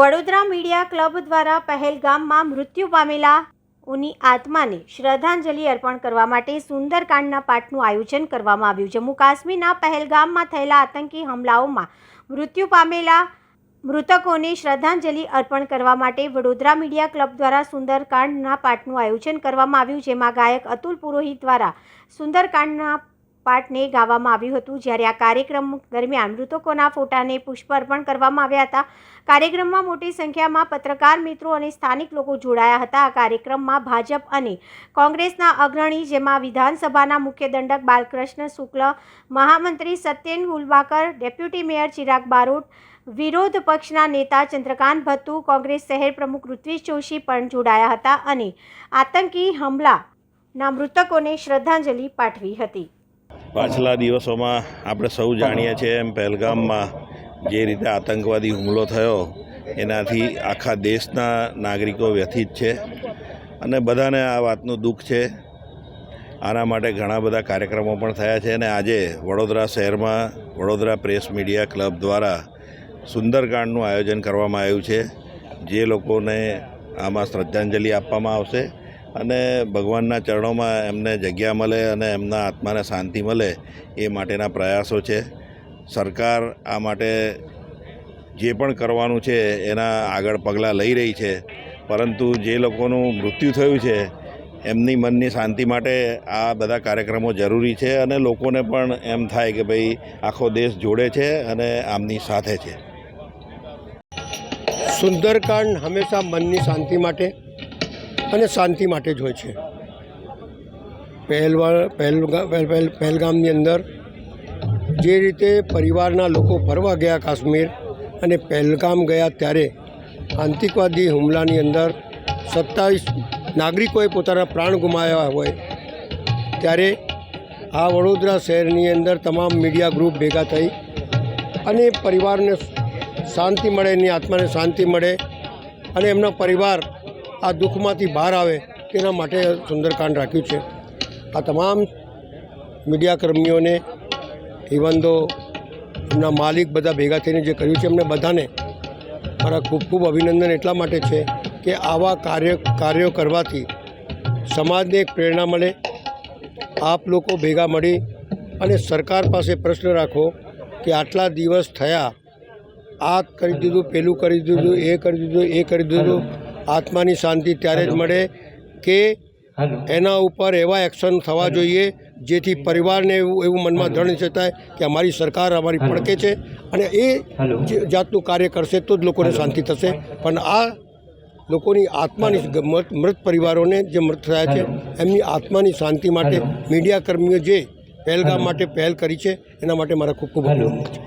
Vadodara media club દ્વારા પહેલગામમાં મૃત્યુ પામેલાઓની આત્માને શ્રદ્ધાંજલિ અર્પણ કરવા માટે સુંદરકાંડના પાઠનું આયોજન કરવામાં આવ્યું। જમ્મુ કાશ્મીરના પહેલગામમાં થયેલા આતંકી હુમલાઓમાં મૃત્યુ પામેલા મૃતકોને શ્રદ્ધાંજલિ અર્પણ કરવા માટે વડોદરા મીડિયા ક્લબ દ્વારા સુંદરકાંડના પાઠનું આયોજન કરવામાં આવ્યું, જેમાં ગાયક અતુલ પુરોહિત દ્વારા સુંદરકાંડના પાઠને ગાવામાં આવ્યું હતું। જ્યારે આ કાર્યક્રમ દરમિયાન મૃતકોના ફોટાને પુષ્પ અર્પણ કરવામાં આવ્યા હતા। કાર્યક્રમમાં મોટી સંખ્યામાં પત્રકાર મિત્રો અને સ્થાનિક લોકો જોડાયા હતા। આ કાર્યક્રમમાં ભાજપ અને કોંગ્રેસના અગ્રણી, જેમાં વિધાનસભાના મુખ્ય દંડક બાલકૃષ્ણ શુક્લ, મહામંત્રી સત્યેન ગુલબાકર, ડેપ્યુટી મેયર ચિરાગ બારોટ, વિરોધ પક્ષના નેતા ચંદ્રકાંત ભત્તુ, કોંગ્રેસ શહેર પ્રમુખ ઋત્વિજ જોશી પણ જોડાયા હતા અને આતંકી હુમલાના મૃતકોને શ્રદ્ધાંજલિ પાઠવી હતી। પાછલા દિવસોમાં આપણે સૌ જાણીએ છીએ એમ પહેલગામમાં જે રીતે આતંકવાદી હુમલો થયો એનાથી આખા દેશના નાગરિકો વ્યથિત છે અને બધાને આ વાતનું દુઃખ છે। આના માટે ઘણા બધા કાર્યક્રમો પણ થયા છે અને આજે વડોદરા શહેરમાં વડોદરા પ્રેસ મીડિયા ક્લબ દ્વારા સુંદરકાંડનું આયોજન કરવામાં આવ્યું છે। જે લોકોને આમાં શ્રદ્ધાંજલિ આપવામાં આવશે અને ભગવાનના ચરણોમાં એમને જગ્યા મળે અને એમના આત્માને શાંતિ મળે એ માટેના પ્રયાસો છે। સરકાર આ માટે જે પણ કરવાનું છે એના આગળ પગલાં લઈ રહી છે, પરંતુ જે લોકોનું મૃત્યુ થયું છે એમની મનની શાંતિ માટે આ બધા કાર્યક્રમો જરૂરી છે અને લોકોને પણ એમ થાય કે ભાઈ આખો દેશ જોડે છે અને આમની સાથે છે। સુંદરકાંડ હંમેશા મનની શાંતિ માટે અને શાંતિ માટે જ હોય છે। પહેલગામની અંદર જે રીતે પરિવારના લોકો ફરવા ગયા કાશ્મીર અને પહેલગામ ગયા ત્યારે આતંકવાદી હુમલાની અંદર 27 નાગરિકોએ પોતાના પ્રાણ ગુમાવ્યા હોય ત્યારે આ વડોદરા શહેરની અંદર તમામ મીડિયા ગ્રુપ ભેગા થઈ અને પરિવારને શાંતિ મળે, એની આત્માને શાંતિ મળે અને એમના પરિવાર આ દુઃખમાંથી બહાર આવે તેના માટે સુંદરકાંડ રાખ્યું છે। આ તમામ મીડિયા કર્મીઓને, ઇવન તો એમના માલિક બધા ભેગા થઈને જે કર્યું છે એમને બધાને મારા ખૂબ ખૂબ અભિનંદન એટલા માટે છે કે આવા કાર્યો કરવાથી સમાજને એક પ્રેરણા મળે। આપ લોકો ભેગા મળી અને સરકાર પાસે પ્રશ્ન રાખો કે આટલા દિવસ થયા, આ કરી દીધું, પેલું કરી દીધું, એ કરી દીધું, એ કરી દીધું, આત્માની શાંતિ ત્યારે જ મળે કે એના ઉપર એવા એક્શન થવા જોઈએ જેથી પરિવારને એવું મનમાં દ્રઢ થાય કે અમારી સરકાર અમારી પડકે છે અને એ જાતનું કાર્ય કરશે તો જ લોકોને શાંતિ થશે। પણ આ લોકોની આત્માની મૃત પરિવારોને જે મૃત થયા છે એમની આત્માની શાંતિ માટે મીડિયા કર્મીઓ જે પહેલગામ માટે પહેલ કરી છે એના માટે મારા ખૂબ ખૂબ અભિનંદન છે।